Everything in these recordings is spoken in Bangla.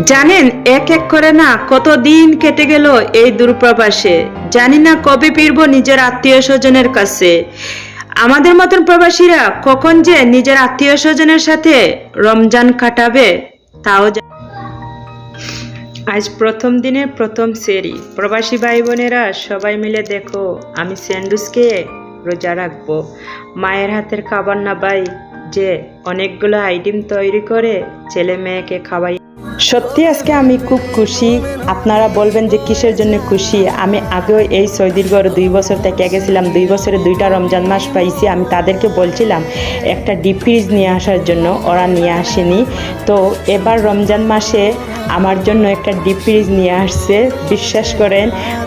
জানেন এক এক করে না কতদিন কেটে গেল এই দূরপ্রবাসে। জানি না কবে ফিরবো নিজের আত্মীয় স্বজনের কাছে। আমাদের মতন প্রবাসীরা কখন যে নিজের আত্মীয় স্বজনের সাথে রমজান কাটাবে তাও আজ প্রথম দিনের প্রথম সেরি। প্রবাসী ভাই বোনেরা সবাই মিলে দেখো, আমি স্যান্ডউইচ খেয়ে রোজা রাখবো। মায়ের হাতের খাবার না ভাই, যে অনেকগুলো আইটেম তৈরি করে ছেলে মেয়েকে খাওয়াই। সত্যি আজকে আমি খুব খুশি। আপনারা বলবেন যে কিসের জন্য খুশি। আমি আগেও এই সৌদির ঘরে 2 বছর থেকে গেছিলাম, 2 বছরে 2টা রমজান মাস পাইছি। আমি তাদেরকে বলছিলাম একটা ডিপ ফ্রিজ নিয়ে আসার জন্য, ওরা নিয়ে আসেনি। তো এবার রমজান মাসে আমার জন্য একটা ডিপ ফ্রিজ নিয়ে আসছে। বিশ্বাস করেন,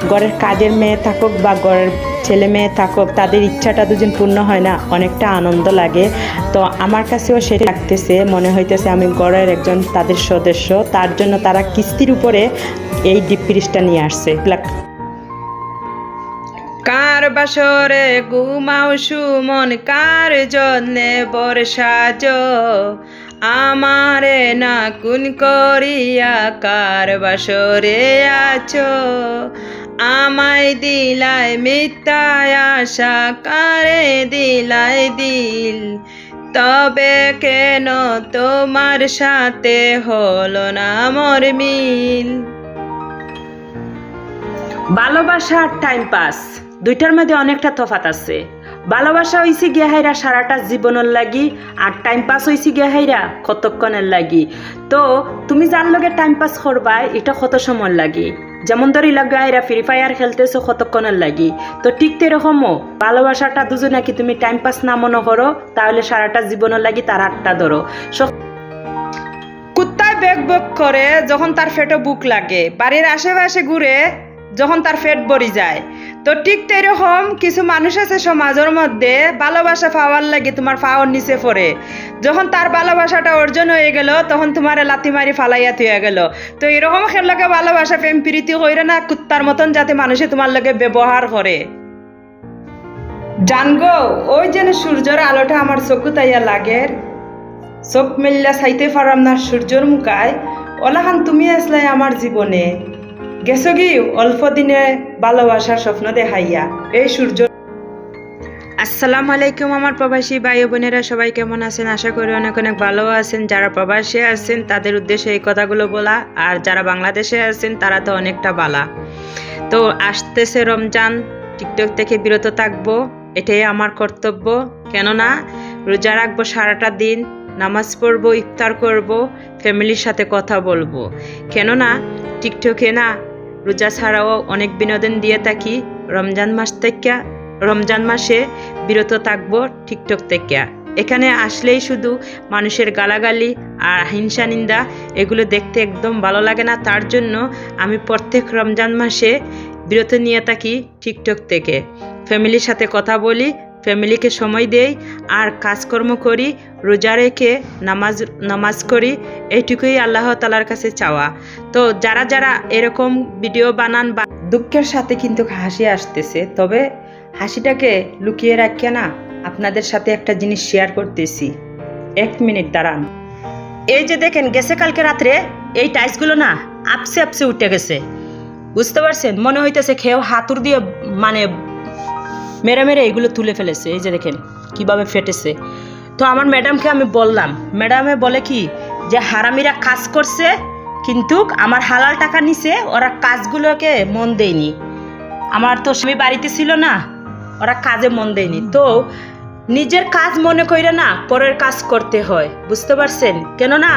ঘরের কাজের মেয়ে থাকুক বা ঘরের ছেলে মেয়ে থাকুক, তাদের ইচ্ছাটা দুজন পূর্ণ হয় না, অনেকটা আনন্দ লাগে। তো আমার কাছেও সেটা লাগতেছে, মনে হইতেছে আমি ঘরের একজন তাদের সদস্য। তার জন্য তারা কিস্তির উপরে এই ডিপ ফ্রিজটা নিয়ে আসছে। কার বাসরে ঘুমাও সুমন, কার জন্যে বর্ষাজ, আমারে না কুন করিয়া কার বাসরে আছো। আমায় দিলাই মিথ্যায় আশা, কারে দিলাই দিল, তবে কেন তোমার সাথে হলো না মোর মিল। ভালোবাসা আর টাইম পাস দুইটার মধ্যে অনেকটা তফাৎ আছে। ভালোবাসা হইছে গিয়া হাইরা সারাটা জীবনের লাগি, আর টাইম পাস হইছে গিয়া হাইরা কতক্ষণের লাগি। তো তুমি যার লগে টাইম পাস করবা এটা কত সময় লাগি। যেমন ধরি লাগে হাইরা ফ্রি ফায়ার খেলতেছো কতক্ষণের লাগি। তো ঠিক তেরকমও ভালোবাসাটা দুজনে নাকি তুমি টাইম পাস না মনে করো, তাহলে সারাটা জীবনের লাগি তার হাতটা ধরো। কুত্তায় বেক বেক করে যখন তার পেটে বুক লাগে, বাড়ির আশেপাশে ঘুরে যখন তার পেট ভরি যায়। তো ঠিক তেরকম কিছু মানুষ আছে সমাজের মধ্যে, ভালোবাসা পাওয়ার লাগে তোমার পাওয়ার নিচে পড়ে। যখন তার ভালোবাসাটা অর্জন হয়ে গেল তখন তোমার লাথি মারি ফালাইয়া থইয়া গেল। তো এরকম খেলাকে ভালোবাসা প্রেম প্রীতি কইরা না, কুত্তার মতন যাতে মানুষে তোমার লগে ব্যবহার করে। জানগো ওই যেন সূর্যের আলোটা আমার চোখে তাইয়া লাগে, চোখ মেললা চাইতে পারাম না সূর্যর মুখায়। ওলাহান তুমি আসলাই আমার জীবনে, গেছো কি অল্প দিনে ভালোবাসার স্বপ্ন দেখাইয়া এই সূর্য। আসসালামু আলাইকুম আমার প্রবাসী ভাই বোনেরা, সবাই কেমন আছেন? আশা করি অনেক অনেক ভালো আছেন। যারা প্রবাসে আছেন তাদের উদ্দেশ্যে এই কথাগুলো বলা, আর যারা বাংলাদেশে আছেন তারা তো অনেকটা বালা। তো আসতেছে রমজান, টিকটক থেকে বিরত থাকবো, এটাই আমার কর্তব্য। কেননা রোজা রাখবো সারাটা দিন, নামাজ পড়বো, ইফতার করব, ফ্যামিলির সাথে কথা বলবো। কেননা টিকটকে না রোজা ছাড়াও অনেক বিনোদন দিয়ে থাকি। রমজান মাসে বিরত থাকবো টিকটক থেকে। এখানে আসলেই শুধু মানুষের গালাগালি আর হিংসা নিন্দা, এগুলো দেখতে একদম ভালো লাগে না। তার জন্য আমি প্রত্যেক রমজান মাসে বিরত নিয়ে থাকি টিকটক থেকে। ফ্যামিলির সাথে কথা বলি, ফ্যামিলিকে সময় দেই, আর কাজকর্ম করি, রোজা রেখে নামাজ করি। এইটুকুই আল্লাহ তাআলার কাছে চাওয়া। তো যারা যারা এরকম ভিডিও বানান, বা দুঃখের সাথে কিন্তু হাসি আসতেছে, তবে হাসিটাকে লুকিয়ে রাখিয়ে না আপনাদের সাথে একটা জিনিস শেয়ার করতেছি। 1 মিনিট দাঁড়ান। এই যে দেখেন, গেছে কালকে রাত্রে এই টাইলসগুলো না আপসে আপসে উঠে গেছে, বুঝতে পারছেন? মনে হইতেছে খেয়েও হাতুর দিয়ে মানে মেরে মেরে এগুলো তুলে ফেলেছে। এই যে দেখেন কিভাবে ফেটেছে। তো আমার ম্যাডামকে আমি বললাম, ম্যাডামে বলে কি যে হারামিরা কাজ করছে কিন্তু আমার হালাল টাকা নিছে, ওরা কাজগুলোকে মন দেয়নি। আমার তো স্বামী বাড়িতে ছিল না, ওরা কাজে মন দেয়নি। তো নিজের কাজ মনে কইরা না পরের কাজ করতে হয়, বুঝতে পারছেন? কেননা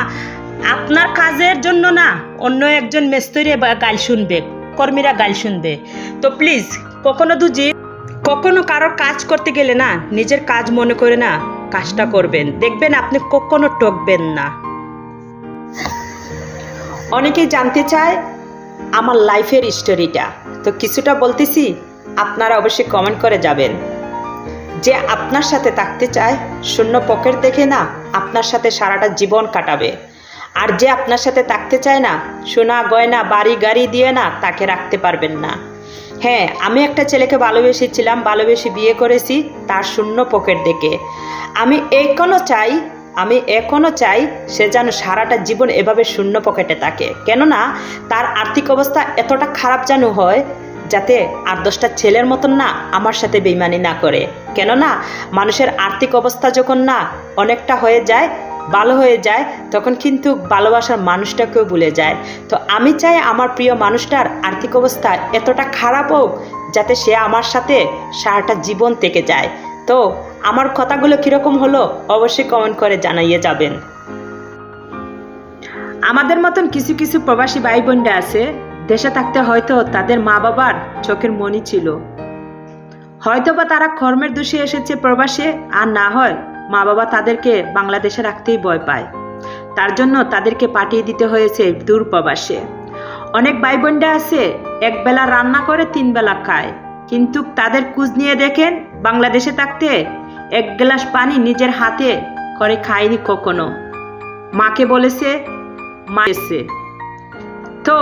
আপনার কাজের জন্য না অন্য একজন মিস্ত্রি গাল শুনবে, কর্মীরা গাল শুনবে। তো প্লিজ কখনো কারোর কাজ করতে গেলে না নিজের কাজ মনে করে না কাজটা করবেন, দেখবেন আপনি কখনো ঠকবেন না। অনেকেই জানতে চায় আমার লাইফের স্টোরিটা, তো কিছুটা বলতেছি, আপনারা অবশ্যই কমেন্ট করে যাবেন। যে আপনার সাথে থাকতে চায় শূন্য পকেট দেখে না আপনার সাথে সারাটা জীবন কাটাবে, আর যে আপনার সাথে থাকতে চায় না সোনা গয়না বাড়ি গাড়ি দিয়ে না তাকে রাখতে পারবেন না। হ্যাঁ, আমি একটা ছেলেকে ভালোবেসেছিলাম, ভালোবেসে বিয়ে করেছি তার শূন্য পকেট দেখে। আমি এখনো চাই আমি এখনও চাই সে যেন সারাটা জীবন এভাবে শূন্য পকেটে থাকে, কেননা তার আর্থিক অবস্থা এতটা খারাপ যেন হয় যাতে 8-10টা ছেলের মতন না আমার সাথে বেইমানি না করে। কেননা মানুষের আর্থিক অবস্থা যখন না অনেকটা হয়ে যায়, ভালো হয়ে যায়, তখন কিন্তু ভালোবাসার মানুষটাকেও ভুলে যায়। তো আমি চাই আমার প্রিয় মানুষটার আর্থিক অবস্থা এতটা খারাপ হোক যাতে সে আমার সাথে সারাটা জীবন থেকে যায়। তো আমার কথাগুলো কীরকম হলো অবশ্যই কমেন্ট করে জানাইয়ে যাবেন। আমাদের মতন কিছু কিছু প্রবাসী ভাই বোনরা আছে, দেশে থাকতে হয়তো তাদের মা বাবার চোখের মণি ছিল, হয়তোবা তারা কর্মের দোষে এসেছে প্রবাসে, আর না হয় মা বাবা তাদেরকে বাংলাদেশে রাখতেই ভয় পায়, তার জন্য তাদেরকে পাঠিয়ে দিতে হয়েছে দূর প্রবাসে। অনেক ভাই বোনরা আছে একবেলা রান্না করে 3 বেলা খায়, কিন্তু তাদের খোঁজ নিয়ে দেখেন বাংলাদেশে থাকতে 1 গ্লাস পানি নিজের হাতে করে খায়নি কখনো, মাকে বলেছে মা এসে। তো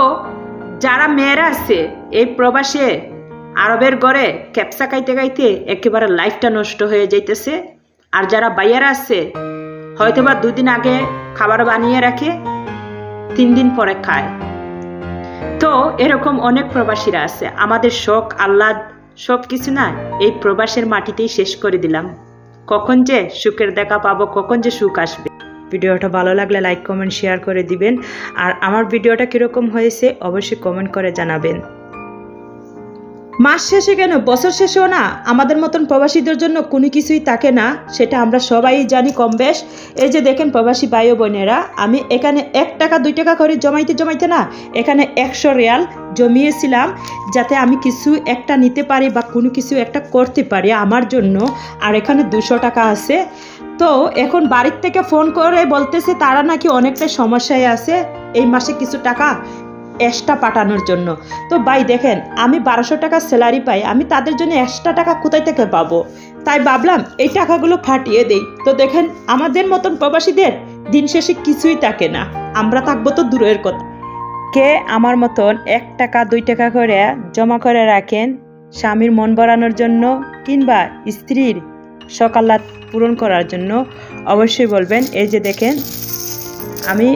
যারা মেয়েরা আছে এই প্রবাসে আরবের ঘরে ক্যাপসা খাইতে খাইতে একেবারে লাইফটা নষ্ট হয়ে যাইতেছে, আর যারা বাইয়ারা আছে হয়তোবা 2 দিন আগে খাবার বানিয়ে রাখে 3 দিন পরে খায়। তো এরকম অনেক প্রবাসীরা আছে। আমাদের শখ আহ্লাদ সব কিছু না এই প্রবাসের মাটিতেই শেষ করে দিলাম। কখন যে সুখের দেখা পাবো, কখন যে সুখ আসবে। ভিডিওটা ভালো লাগলে লাইক কমেন্ট শেয়ার করে দিবেন, আর আমার ভিডিওটা কীরকম হয়েছে অবশ্যই কমেন্ট করে জানাবেন। মাস শেষে কেন বছর শেষেও না আমাদের মতন প্রবাসীদের জন্য কোনো কিছুই থাকে না, সেটা আমরা সবাই জানি কম বেশ। এই যে দেখেন প্রবাসী ভাই ও বোনেরা, আমি এখানে 1 টাকা 2 টাকা করে জমাইতে না এখানে 100 রিয়াল জমিয়েছিলাম, যাতে আমি কিছু একটা নিতে পারি বা কোনো কিছু একটা করতে পারি আমার জন্য। আর এখানে 200 টাকা আছে। তো এখন বাড়ির থেকে ফোন করে বলতেছে তারা নাকি অনেকটা সমস্যায় আছে, এই মাসে কিছু টাকা এক্সট্রা পাঠানোর জন্য। তো ভাই দেখেন আমি 1200 টাকা স্যালারি পাই, আমি তাদের জন্য এক্সট্রা টাকা কোথায় থেকে পাবো? তাই ভাবলাম এই টাকাগুলো ফাটিয়ে দেই। তো দেখেন আমাদের মতন প্রবাসীদের দিন শেষে কিছুই থাকে না, আমরা থাকবো তো দূরের কথা। কে আমার মতন 1 টাকা 2 টাকা করে জমা করে রাখেন স্বামীর মন ভরানোর জন্য কিংবা স্ত্রীর সকালাত পূরণ করার জন্য? অবশ্যই বলবেন। এই যে দেখেন আমি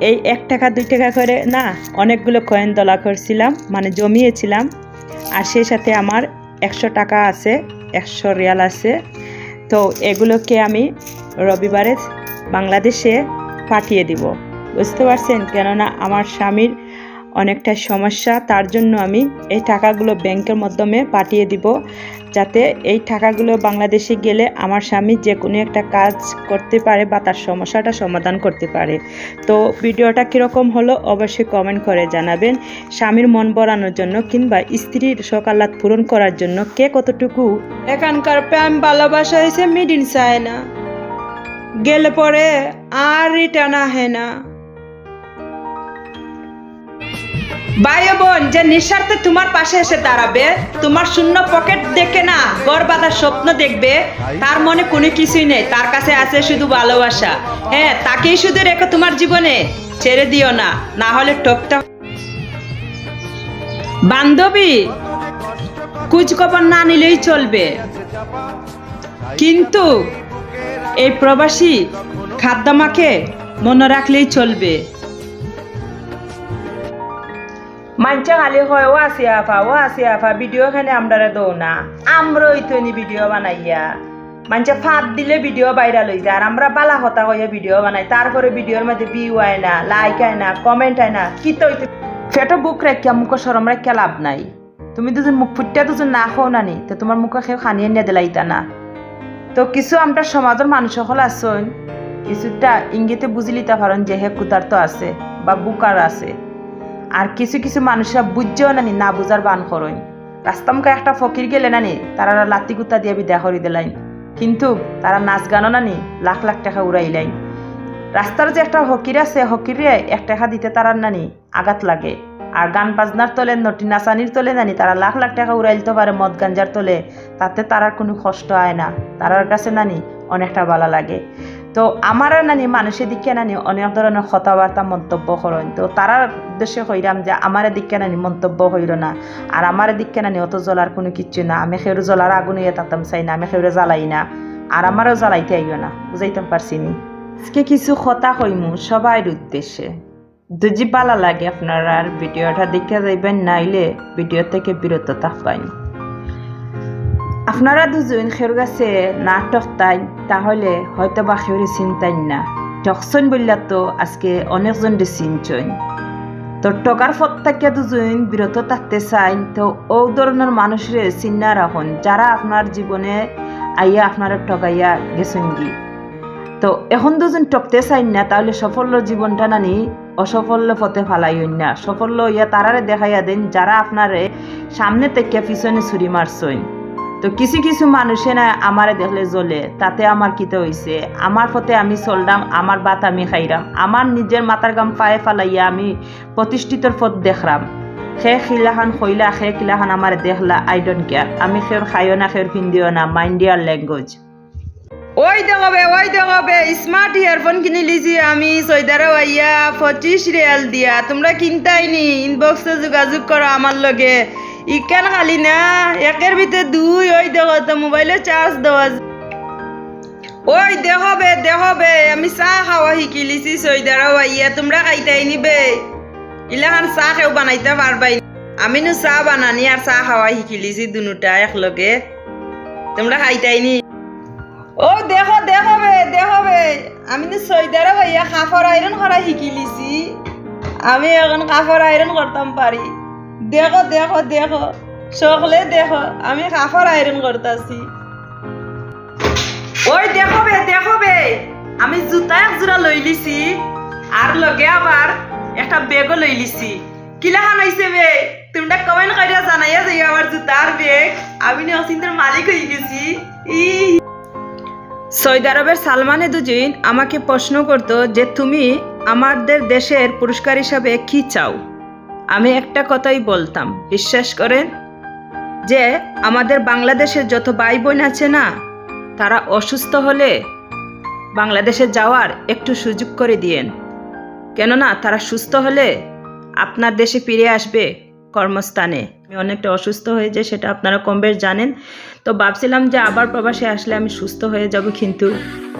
এই 1 টাকা 2 টাকা করে না অনেকগুলো কয়েন দলা করছিলাম, মানে জমিয়েছিলাম। আর সেই সাথে আমার 100 টাকা আছে, 100 রিয়াল আছে। তো এগুলোকে আমি রবিবারে বাংলাদেশে পাঠিয়ে দিব, বুঝতে পারছেন? কেননা আমার স্বামীর অনেকটা সমস্যা, তার জন্য আমি এই টাকাগুলো ব্যাংকের মাধ্যমে পাঠিয়ে দিব, যাতে এই টাকাগুলো বাংলাদেশে গেলে আমার স্বামী যে কোনো একটা কাজ করতে পারে বা তার সমস্যাটা সমাধান করতে পারে। তো ভিডিওটা কীরকম হলো অবশ্যই কমেন্ট করে জানাবেন। স্বামীর মন ভরানোর জন্য কিংবা স্ত্রীর সকালাত পূরণ করার জন্য কে কতটুকু এখানকার প্রেম ভালোবাসা হয়েছে মিড ইন চায়না, গেলে পরে আর রিটার্ন আহে না। ভাই বোন যে নিঃস্বার্থে তোমার পাশে এসে দাঁড়াবে, তোমার শূন্য পকেট দেখে না ঘর বাঁধার স্বপ্ন দেখবে, তার মনে কোনো কিছুই নেই, তার কাছে আছে শুধু ভালোবাসা। হ্যাঁ, তাকেই শুধু রেখো তোমার জীবনে, ছেড়ে দিও না, না হলে টপটা। বান্ধবী খোঁজ খবর না নিলেই চলবে, কিন্তু এই প্রবাসী খাদ্যমাকে মনে রাখলেই চলবে। মানছে খালি হয় ও আসি আফা ভিডিও খানে আমরা দৌ না, আমরাই তো ভিডিও বানাইয়া মানছে ফাঁদ দিলে ভিডিও বাইরা লই যায়, আর আমরা বালা হতা হইয়া ভিডিও বানাই, তারপরে ভিডিওর মধ্যে ভিউ আয় না, লাইক আয় না, কমেন্ট আয় না, কি তো ফেটো বুক রাখিয়া মুখ সরম রাখিয়া লাভ নাই। তুমি দুজন মুখ ফুটিয়া দুজন না খাও নানি, তো তোমার মুখে খেয়ে খানিয়ে নিয়ে দিলাইতা না। তো কিছু আমরা সমাজের মানুষ সকল আসন কিছুটা ইঙ্গিতে বুঝি লিতে পারেন যে হে ক্ষুধার্ত আছে বা বুকার আছে, আর কিছু কিছু মানুষরা বুঝছেও নানি, না বুঝার বান করইন। রাস্তা মুখে একটা ফকির গেলে নানি তারা লাতি গুতা দিয়ে বিদায় করি দিলাইন, কিন্তু তারা নাচ গানও নানি লাখ লাখ টাকা উড়াইলাইন। রাস্তার যে একটা হকির আছে, হকিরে 1 টাকা দিতে তারা নানি আঘাত লাগে, আর গান বাজনার তলে নটি নাচানির তলে নানি তারা লাখ লাখ টাকা উড়াইতে পারে মদ গাঞ্জার তলে, তাতে তারার কোনো কষ্ট হয় না, তারার কাছে নানি অনেকটা ভালো লাগে। তো আমার নানি মানুষের দিকে নানি অনেক ধরনের কথাবার্তা মন্তব্য করেন, তো তারার উদ্দেশ্যে কইরাম যে আমার দিকে নানি মন্তব্য হইল না, আর আমার দিকে নানি অত জ্বলার কোনো কিচ্ছু না, আমি খেউরে জ্বলার আগুন হয়ে তাতাম চাই না, আমি খেউরে জ্বালাই না, আর আমারও জ্বালাইতে আইও না, বুঝাইতে পারছি নি। আজকে কিছু কথা কইমু সবাই উদ্দেশ্যে। যদি ভালো লাগে আপনারা আর ভিডিওটা দেখে যাইবেন, নাইলে ভিডিও থেকে বিরত থাকবেন। আপনারা দুজন খের গাছে না টকতাই তাহলে হয়তো বা খেউরি চিন্তাই না, টকসন বললা তো আজকে অনেকজন চিনছন। তো টকার পথ থেকে দুজন বিরত থাকতে চাই, তো ও ধরনের মানুষের চিন্তা রাখুন যারা আপনার জীবনে আইয়া আপনারা ঠকাইয়া গেছেন গি। তো এখন দুজন টকতে চাই না, তাহলে সফল জীবনটা নানি অসফল পথে ফালাইন না। সফল ইয়া তারারে দেখাইয়া দেন যারা আপনারে সামনে থেকে পিছনে ছুরি মারছেন। তো কিছু কিছু মানুষে না আমারে দেখলে জ্বলে, তাতে আমার কিতে হইছে, আমার পথে আমি চললাম, আমার বাত আমি খাইরাম, আমার নিজের মাথার গাম পায়ে ফালাইয়া আমি প্রতিষ্ঠিতর পথ দেখলাম। সে খিলাখান খইলা, সে কিলাখান আমার দেখলা, আই ডোন্ট কেয়ার। আমি খের খাইও না, খের ফিন্দিও না, মাইন্ড ইয়ার ল্যাঙ্গুয়েজ। ওই দেখবে স্মার্ট ইয়ারফোন কিনে লিছি আমি সৈদারা ভাইয়া 25 রিয়াল দিয়া। তোমরা কিনতাইনি, ইনবক্সে যোগাযোগ করো আমার লগে। ইকান খালি না, একের ভিতরে 2। ওই দেখো তো মোবাইলে চার্জ দেওয়া। ওই দেখবে আমি চাহ খাওয়া শিকি লিছি সৈদারা ভাইয়া। তোমরা খাইতাইনি বে, ইলাখান চাহ কেউ বানাইতে পারবাই। আমি নো চাহ বানানি আর চাহ খাওয়া শিকি লিছি দুটা একলগে। তোমরা খাইতাইনি। ও দেখবে আমি তো সৈদারা ভাইয়া কাপড় আয়রন করা শিকি লিছি। আমি এখন কাপড় আয়রন করতাম পারি। দেখো সকলে দেখো আমি কাপড় আয়রন করতেছি। ওই দেখবে আমি জুতা এক জোড়া লই লিছি, আর লগে আবার একটা বেগও লই লিছি। কিলাখান হইছে বে, তোমরা কমেন্ট করিয়া জানাইয়া যাই আমার জুতার বেগ। আমি অচিন্তার মালিক হয়ে গেছি। সৌদি আরবের সালমানে দুজন আমাকে প্রশ্ন করতো যে তুমি আমাদের দেশের পুরস্কার হিসাবে কি চাও। আমি একটা কথাই বলতাম, বিশ্বাস করেন, যে আমাদের বাংলাদেশের যত ভাই বোন আছে না, তারা অসুস্থ হলে বাংলাদেশে যাওয়ার একটু সুযোগ করে দিয়েন। কেননা তারা সুস্থ হলে আপনার দেশে ফিরে আসবে কর্মস্থানে। আমি অনেকটা অসুস্থ হয়ে যাই, সেটা আপনারা কম বেশ জানেন। তো ভাবছিলাম যে আবার প্রবাসে আসলে আমি সুস্থ হয়ে যাব, কিন্তু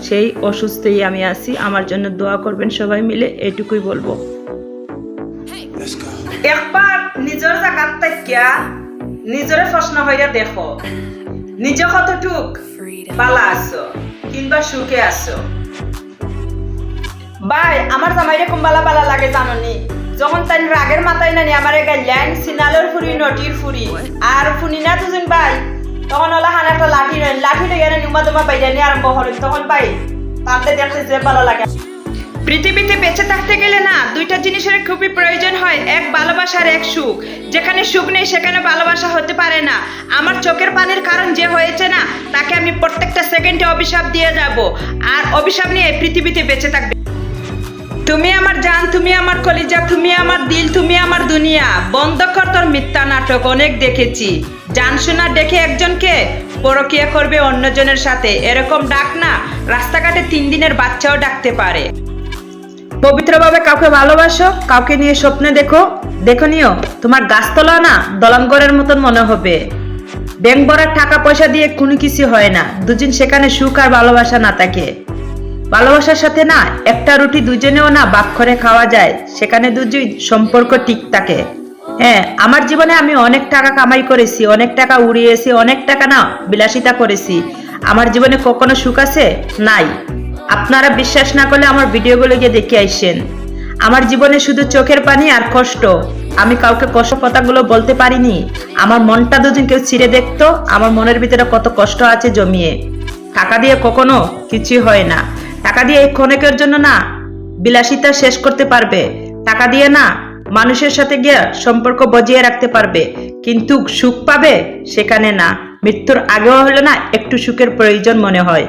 সেই অসুস্থই আমি আছি। আমার জন্য দোয়া করবেন সবাই মিলে, এইটুকুই বলবো। একবার নিজের জায়গার থেকে নিজের প্রশ্ন হইয়া দেখো, নিজে কতটুক বালা আছো কিংবা সুখে আছো। ভাই আমার জামাইরে কম বালা লাগে জাননি, যখন তাই রাগের মাথায় নানি আমার গাইলেন সিনালের ফুরি নটির ফুরি আর ফুনি না দুজন ভাই, তখন ওলা হান একটা লাঠি নেন, লাঠি লেগে নিমা দমা বাইরে নিয়ে আরম্ভ করেন। তখন ভাই তাতে দেখতে যে ভালো লাগে। পৃথিবীতে বেঁচে থাকতে গেলে না দুইটা জিনিসের খুবই প্রয়োজন হয়, এক ভালোবাসা আর এক সুখ। যেখানে সুখ নেই সেখানে ভালোবাসা হতে পারে না। আমার চোখের পানির কারণ যে হয়েছে না, তাকে আমি প্রত্যেকটা সেকেন্ডে অভিশাপ দিয়ে যাব, আর অভিশাপ নিয়ে পৃথিবীতে বেঁচে থাকবে। তুমি আমার জান, তুমি আমার কলিজা, তুমি আমার দিল, তুমি আমার দুনিয়া। বন্ধ কর তোর মিথ্যা নাটক, অনেক দেখেছি। জান শোনা ডেকে একজনকে পরকিয়া করবে অন্যজনের সাথে, এরকম ডাক না রাস্তাঘাটে 3 দিনের বাচ্চাও ডাকতে পারে। পবিত্রভাবে কাউকে ভালোবাসো, কাউকে নিয়ে স্বপ্নে দেখো নিও তোমার গাছতলা না দলানগড়ের মতন মনে হবে। ব্যাংক ভরার টাকা পয়সা দিয়ে কোনো কিছু হয় না, দুজন সেখানে সুখ আর ভালোবাসা না থাকে। ভালোবাসার সাথে না একটা রুটি দুজনেও না ভাগ করে খাওয়া যায়, সেখানে দুজন সম্পর্ক ঠিক থাকে। হ্যাঁ, আমার জীবনে আমি অনেক টাকা কামাই করেছি, অনেক টাকা উড়িয়েছি, অনেক টাকা না বিলাসিতা করেছি। আমার জীবনে কখনো সুখ আছে? নাই। আপনারা বিশ্বাস না করলে আমার ভিডিওগুলো গিয়ে দেখে আইসেন। আমার জীবনে শুধু চোখের পানি আর কষ্ট। আমি কাউকে কষ্ট কথাগুলো বলতে পারিনি। আমার মনটা দুদিন কেউ ছিঁড়ে দেখতো, আমার মনের ভিতরে কত কষ্ট আছে জমিয়ে। টাকা দিয়ে কখনো কিছু হয় না। টাকা দিয়ে এই ক্ষণিকের জন্য না বিলাসিতা শেষ করতে পারবে, টাকা দিয়ে না মানুষের সাথে গিয়ে সম্পর্ক বজিয়ে রাখতে পারবে, কিন্তু সুখ পাবে সেখানে না। মৃত্যুর আগেও হলে না একটু সুখের প্রয়োজন মনে হয়।